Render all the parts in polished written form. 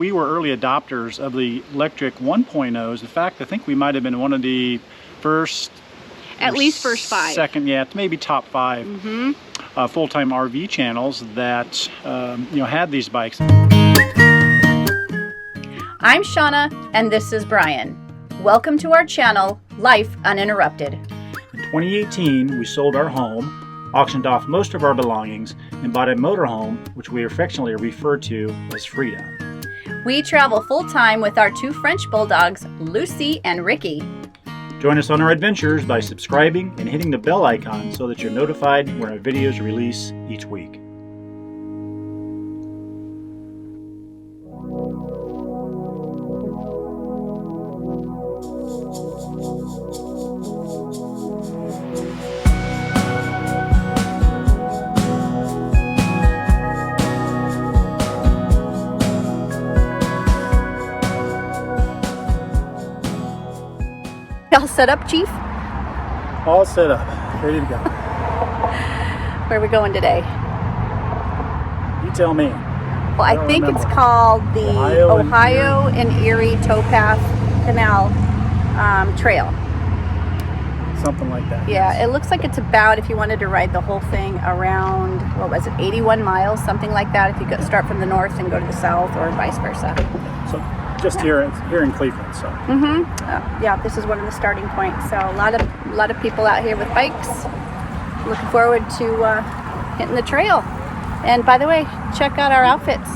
We were early adopters of the Lectric 1.0s. In fact, I think we might have been one of the first, at least first 5. Second, yeah, maybe top 5 full-time RV channels that had these bikes. I'm Shauna, and this is Brian. Welcome to our channel, Life Uninterrupted. In 2018, we sold our home, auctioned off most of our belongings, and bought a motorhome, which we affectionately refer to as Frida. We travel full-time with our 2 French bulldogs, Lucy and Ricky. Join us on our adventures by subscribing and hitting the bell icon so that you're notified when our videos release each week. All set up, Chief? All set up, ready to go. Where are we going today? You tell me. Well, I think it's called the Ohio and Erie Towpath Canal Trail. Something like that. Yeah, it looks like it's about, if you wanted to ride the whole thing, around, what was it, 81 miles, something like that, if you start from the north and go to the south, or vice versa. So just here in Cleveland. So. Yeah, this is one of the starting points. So a lot of people out here with bikes. Looking forward to hitting the trail. And by the way, check out our outfits.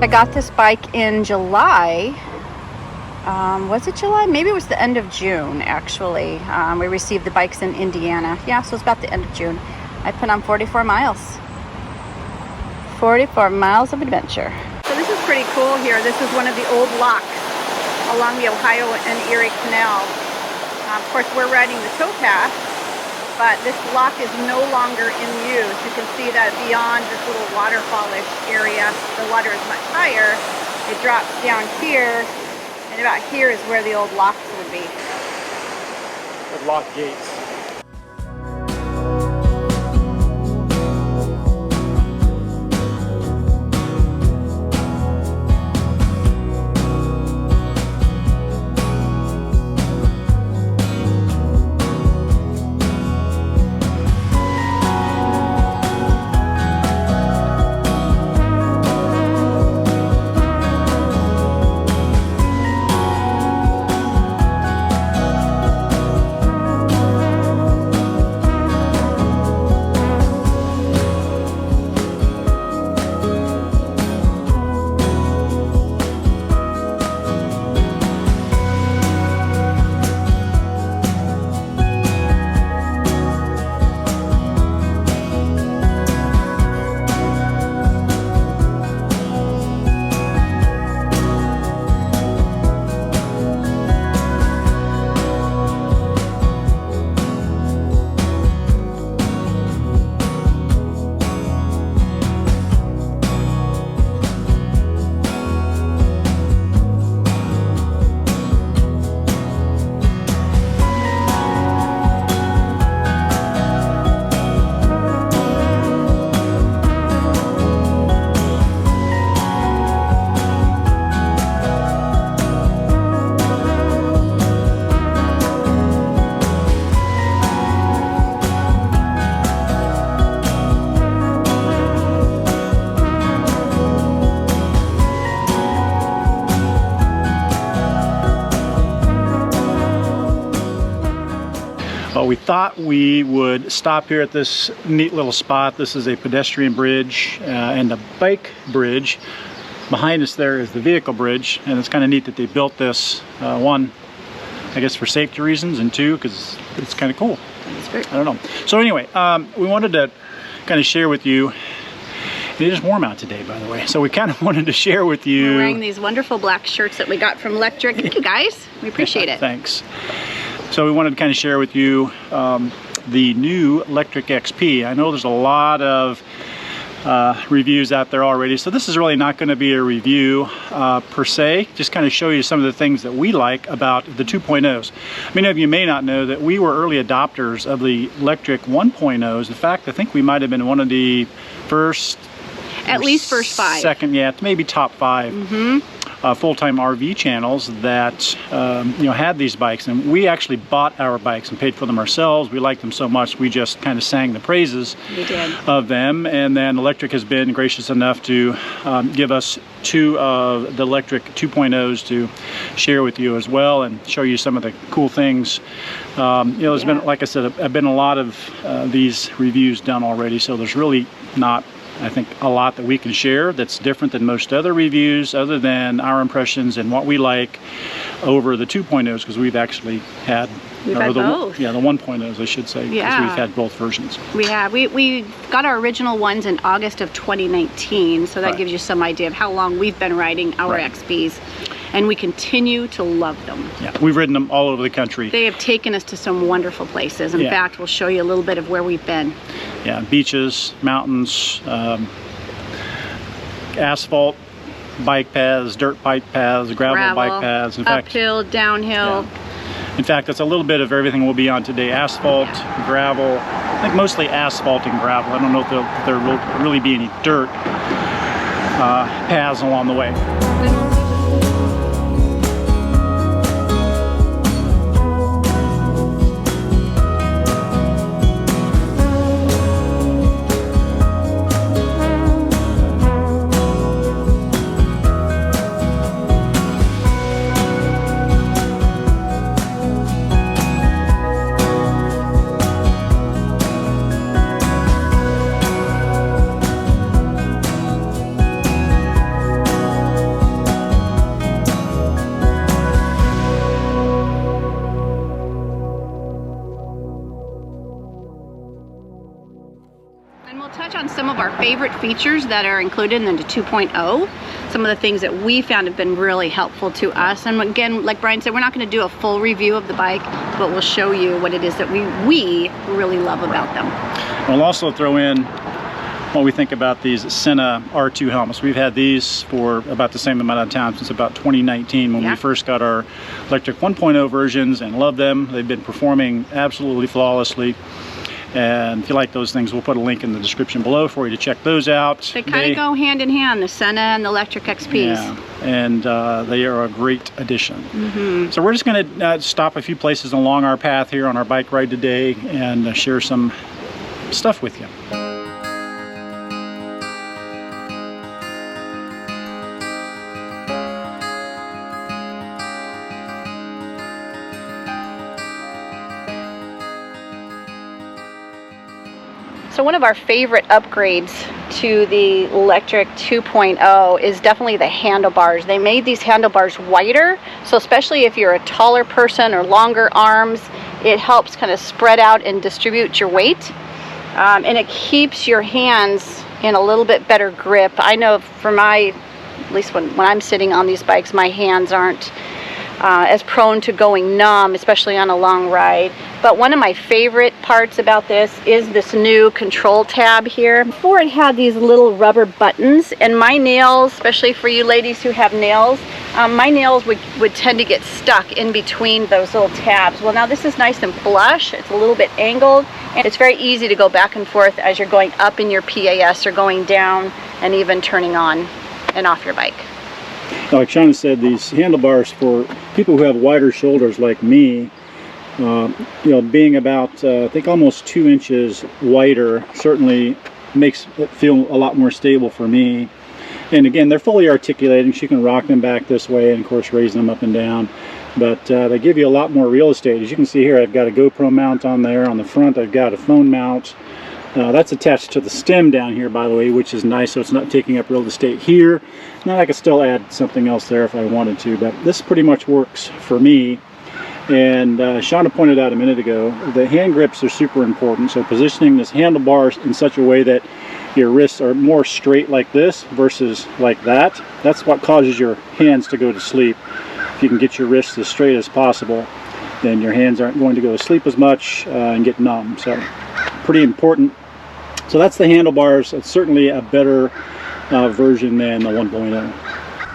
I got this bike in July. Was it July? Maybe it was the end of June, actually. We received the bikes in Indiana. Yeah, so it's about the end of June. I put on 44 miles. 44 miles of adventure. So this is pretty cool here. This is one of the old locks along the Ohio and Erie Canal. Of course, we're riding the towpath, but this lock is no longer in use. You can see that beyond this little waterfallish area, the water is much higher. It drops down here, and about here is where the old locks would be. With lock gates. We thought we would stop here at this neat little spot. This is a pedestrian bridge and a bike bridge. Behind us there is the vehicle bridge, and it's kind of neat that they built this, one, I guess for safety reasons, and 2, because it's kind of cool. It's great. I don't know. So anyway, we wanted to kind of share with you. It is warm out today, by the way, so we kind of wanted to share with you. We're wearing these wonderful black shirts that we got from Lectric. Thank you, guys. We appreciate it. Thanks. So we wanted to kind of share with you the new Lectric XP. I know there's a lot of reviews out there already, so this is really not going to be a review per se, just kind of show you some of the things that we like about the 2.0s. Many of you may not know that we were early adopters of the Lectric 1.0s. In fact, I think we might have been one of the first, at least first 5, second, yeah, maybe top 5 full-time RV channels that you know, had these bikes, and we actually bought our bikes and paid for them ourselves. We liked them so much we just kind of sang the praises of them. And then Lectric has been gracious enough to give us 2 of the Lectric 2.0s to share with you as well and show you some of the cool things. You know, there's been, like I said, have been a lot of these reviews done already, so there's really not, I think, a lot that we can share that's different than most other reviews, other than our impressions and what we like over the 2.0s, because we've actually had, both. Yeah, the 1.0s, I should say, because we've had both versions. We have. We got our original ones in August of 2019, so that gives you some idea of how long we've been riding our XPs. And we continue to love them. Yeah, we've ridden them all over the country. They have taken us to some wonderful places. In fact, we'll show you a little bit of where we've been. Yeah, beaches, mountains, asphalt bike paths, dirt bike paths, gravel bike paths. In fact, uphill, downhill. Yeah. In fact, that's a little bit of everything we'll be on today. Asphalt, gravel, I think mostly asphalt and gravel. I don't know if there will really be any dirt paths along the way. Some of our favorite features that are included in the 2.0, some of the things that we found have been really helpful to us. And again, like Brian said, we're not going to do a full review of the bike, but we'll show you what it is that we really love about them. We'll also throw in what we think about these Senna R2 helmets. We've had these for about the same amount of time, since about 2019 when we first got our Lectric 1.0 versions, and love them. They've been performing absolutely flawlessly. And if you like those things, we'll put a link in the description below for you to check those out. They kind of go hand in hand, the Senna and the Lectric XPs. Yeah, and they are a great addition. So we're just going to stop a few places along our path here on our bike ride today and share some stuff with you. So one of our favorite upgrades to the Lectric 2.0 is definitely the handlebars. They made these handlebars wider, so especially if you're a taller person or longer arms, it helps kind of spread out and distribute your weight. And it keeps your hands in a little bit better grip. I know for at least when I'm sitting on these bikes, my hands aren't as prone to going numb, especially on a long ride. But one of my favorite parts about this is this new control tab here. Before it had these little rubber buttons, and my nails, especially for you ladies who have nails, my nails would tend to get stuck in between those little tabs. Well, now this is nice and flush. It's a little bit angled, and it's very easy to go back and forth as you're going up in your PAS or going down and even turning on and off your bike. Like Shauna said, these handlebars for people who have wider shoulders like me, you know, being about I think almost 2 inches wider certainly makes it feel a lot more stable for me. And again, they're fully articulating, so you can rock them back this way and of course raise them up and down, but they give you a lot more real estate. As you can see here, I've got a GoPro mount on there. On the front I've got a phone mount. That's attached to the stem down here, by the way, which is nice, so it's not taking up real estate here. Now I could still add something else there if I wanted to, but this pretty much works for me. And Shauna pointed out a minute ago, the hand grips are super important, so positioning this handlebars in such a way that your wrists are more straight like this versus like that, that's what causes your hands to go to sleep. If you can get your wrists as straight as possible, then your hands aren't going to go to sleep as much and get numb. So pretty important. So that's the handlebars. It's certainly a better version than the 1.0.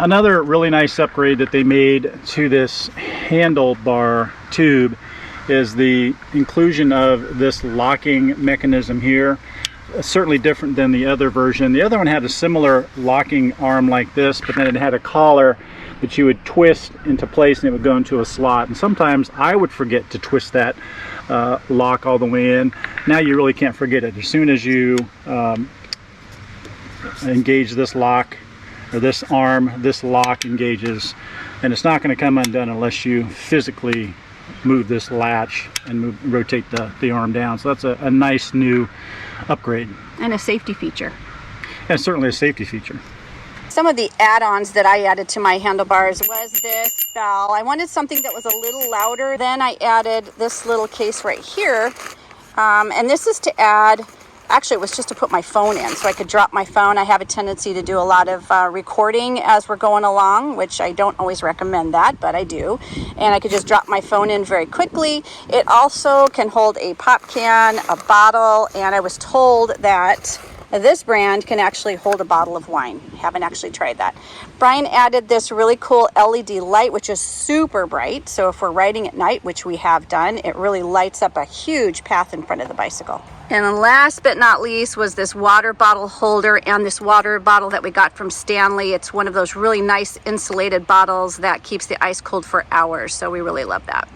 Another really nice upgrade that they made to this handlebar tube is the inclusion of this locking mechanism here. It's certainly different than the other version. The other one had a similar locking arm like this, but then it had a collar that you would twist into place and it would go into a slot. And sometimes I would forget to twist that lock all the way in. Now you really can't forget it. As soon as you engage this lock, or this arm, this lock engages, and it's not going to come undone unless you physically move this latch and rotate the arm down. So that's a nice new upgrade. And a safety feature. And certainly a safety feature. Some of the add-ons that I added to my handlebars was this bell. I wanted something that was a little louder. Then I added this little case right here. And this is to add, actually it was just to put my phone in so I could drop my phone. I have a tendency to do a lot of recording as we're going along, which I don't always recommend that, but I do. And I could just drop my phone in very quickly. It also can hold a pop can, a bottle, and I was told that this brand can actually hold a bottle of wine. Haven't actually tried that. Brian added this really cool LED light, which is super bright. So if we're riding at night, which we have done, it really lights up a huge path in front of the bicycle. And then last but not least was this water bottle holder and this water bottle that we got from Stanley. It's one of those really nice insulated bottles that keeps the ice cold for hours. So we really love that.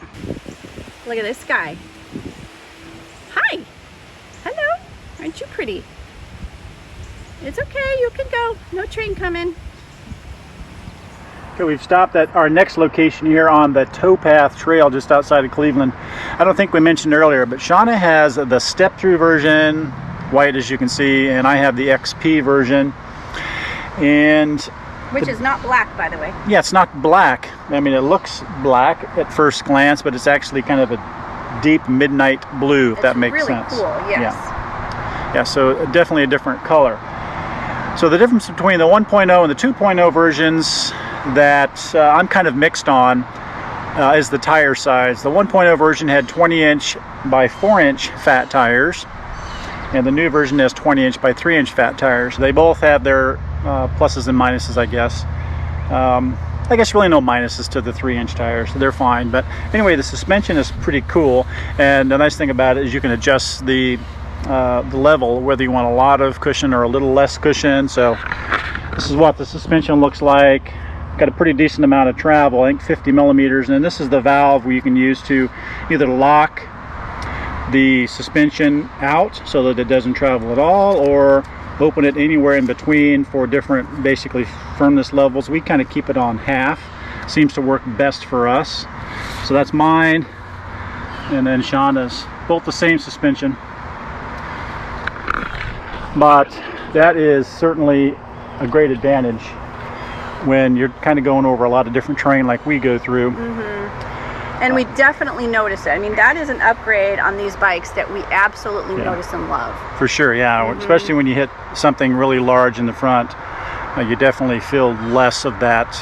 Look at this guy. Hi. Hello. Aren't you pretty? It's okay, you can go. No train coming. Okay, we've stopped at our next location here on the Towpath Trail just outside of Cleveland. I don't think we mentioned earlier, but Shauna has the step-through version, white as you can see, and I have the XP version. Which is not black, by the way. Yeah, it's not black. I mean, it looks black at first glance, but it's actually kind of a deep midnight blue, if that makes really sense. Cool, yes. Yeah, so definitely a different color. So the difference between the 1.0 and the 2.0 versions that I'm kind of mixed on is the tire size. The 1.0 version had 20-inch by 4-inch fat tires, and the new version has 20-inch by 3-inch fat tires. They both have their pluses and minuses, I guess. I guess really no minuses to the 3-inch tires, so they're fine. But anyway, the suspension is pretty cool, and the nice thing about it is you can adjust the level, whether you want a lot of cushion or a little less cushion. So this is what the suspension looks like. Got a pretty decent amount of travel, I think 50 millimeters, and this is the valve where you can use to either lock the suspension out so that it doesn't travel at all, or open it anywhere in between for different basically firmness levels. We kind of keep it on half. Seems to work best for us. So that's mine, and then Shauna's, both the same suspension. But that is certainly a great advantage when you're kind of going over a lot of different terrain like we go through. And we definitely notice it. I mean, that is an upgrade on these bikes that we absolutely notice and love. For sure, yeah. Especially when you hit something really large in the front, you definitely feel less of that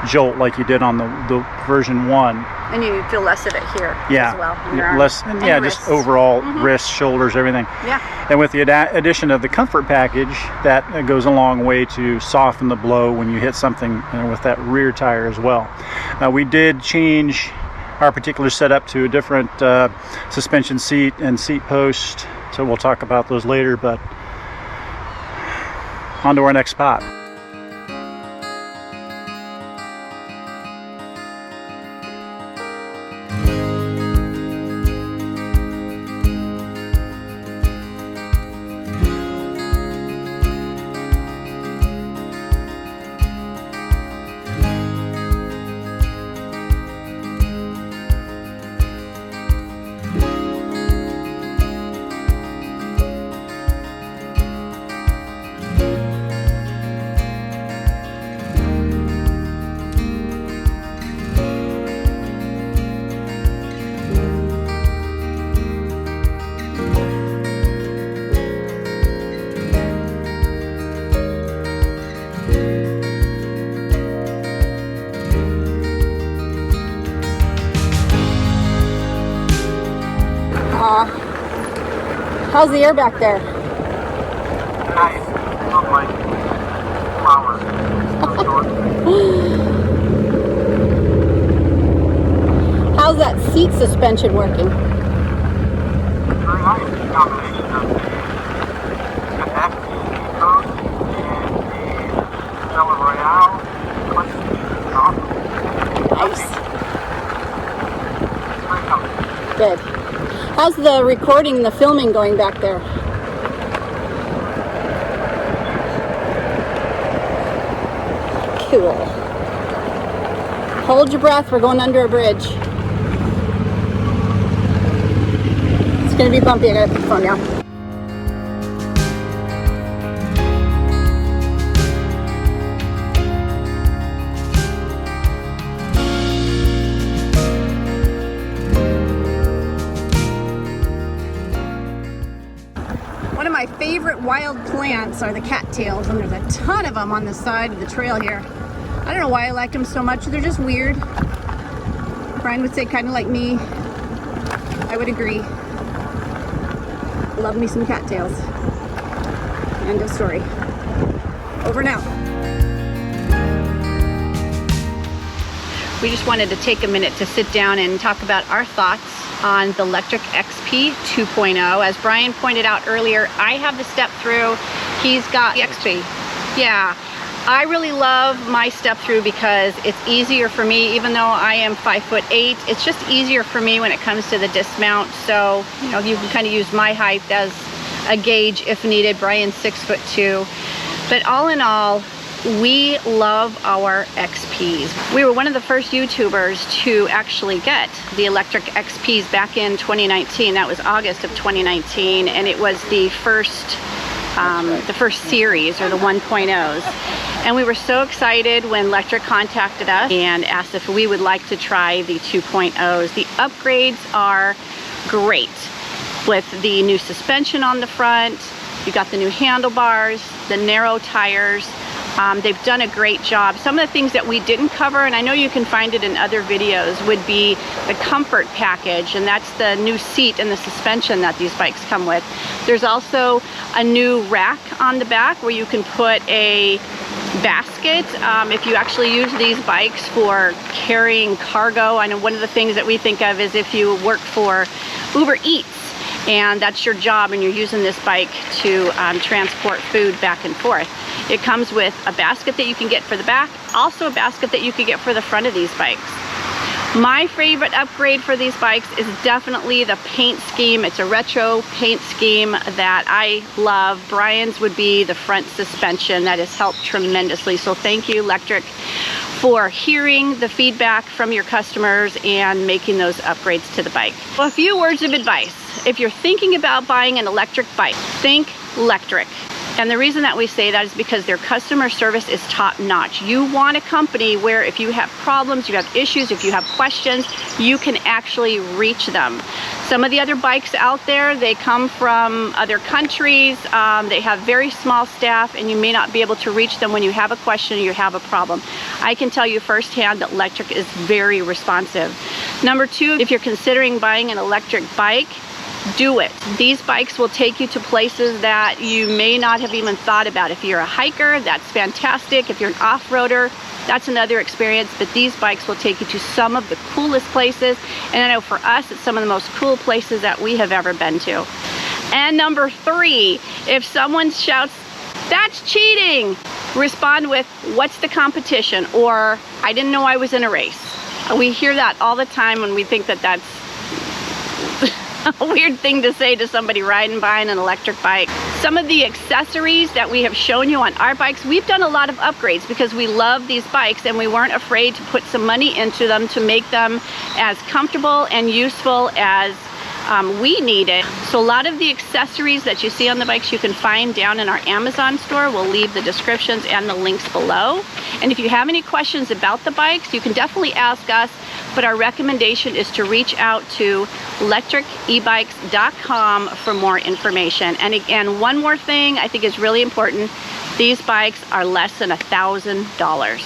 jolt like you did on the version 1. And you feel less of it here as well. Less, and just overall wrists, shoulders, everything. Yeah. And with the addition of the comfort package, that goes a long way to soften the blow when you hit something with that rear tire as well. We did change our particular setup to a different suspension seat and seat post, so we'll talk about those later. But on to our next spot. How's the air back there? Nice. Look like flowers. How's that seat suspension working? Very nice. Combination of the FMCA coat and the Stella Royale. It's awesome. Nice. It's very comfortable. Good. How's the recording and the filming going back there? Cool. Hold your breath, we're going under a bridge. It's gonna be bumpy, I gotta put the phone down. One of my favorite wild plants are the cattails, and there's a ton of them on the side of the trail here. I don't know why I like them so much. They're just weird. Brian would say kind of like me. I would agree. Love me some cattails. End of story. Over now. We just wanted to take a minute to sit down and talk about our thoughts on the Lectric XP 2.0. As Brian pointed out earlier, I have the step through. He's got the XP. Yeah. I really love my step through because it's easier for me, even though I am 5'8". It's just easier for me when it comes to the dismount. So, you know, you can kind of use my height as a gauge if needed. Brian's 6'2". But all in all, we love our XPs. We were one of the first YouTubers to actually get the Lectric XPs back in 2019. That was August of 2019, and it was the first series, or the 1.0s. And we were so excited when Lectric contacted us and asked if we would like to try the 2.0s. The upgrades are great, with the new suspension on the front. You got the new handlebars, the narrow tires. They've done a great job. Some of the things that we didn't cover, and I know you can find it in other videos, would be the comfort package, and that's the new seat and the suspension that these bikes come with. There's also a new rack on the back where you can put a basket if you actually use these bikes for carrying cargo. I know one of the things that we think of is if you work for Uber Eats, and that's your job and you're using this bike to transport food back and forth. It comes with a basket that you can get for the back, also a basket that you can get for the front of these bikes. My favorite upgrade for these bikes is definitely the paint scheme. It's a retro paint scheme that I love. Brian's would be the front suspension. That has helped tremendously. So thank you, Lectric, for hearing the feedback from your customers and making those upgrades to the bike. Well, a few words of advice. If you're thinking about buying an electric bike, think Lectric. And the reason that we say that is because their customer service is top-notch. You want a company where if you have problems, you have issues, if you have questions, you can actually reach them. Some of the other bikes out there, they come from other countries, they have very small staff, and you may not be able to reach them when you have a question or you have a problem. I can tell you firsthand that Lectric is very responsive. Number two, if you're considering buying an electric bike, do it. These bikes will take you to places that you may not have even thought about. If you're a hiker, that's fantastic. If you're an off-roader, that's another experience. But these bikes will take you to some of the coolest places. And I know for us, it's some of the most cool places that we have ever been to. And number three, if someone shouts, "That's cheating," respond with, "What's the competition?" Or, "I didn't know I was in a race." We hear that all the time when we think that that's a weird thing to say to somebody riding by in an electric bike. Some of the accessories that we have shown you on our bikes, we've done a lot of upgrades because we love these bikes and we weren't afraid to put some money into them to make them as comfortable and useful as we needed. So a lot of the accessories that you see on the bikes you can find down in our Amazon store. We'll leave the descriptions and the links below. And if you have any questions about the bikes, you can definitely ask us, but our recommendation is to reach out to lectricebikes.com for more information. And again, one more thing I think is really important. These bikes are less than $1,000.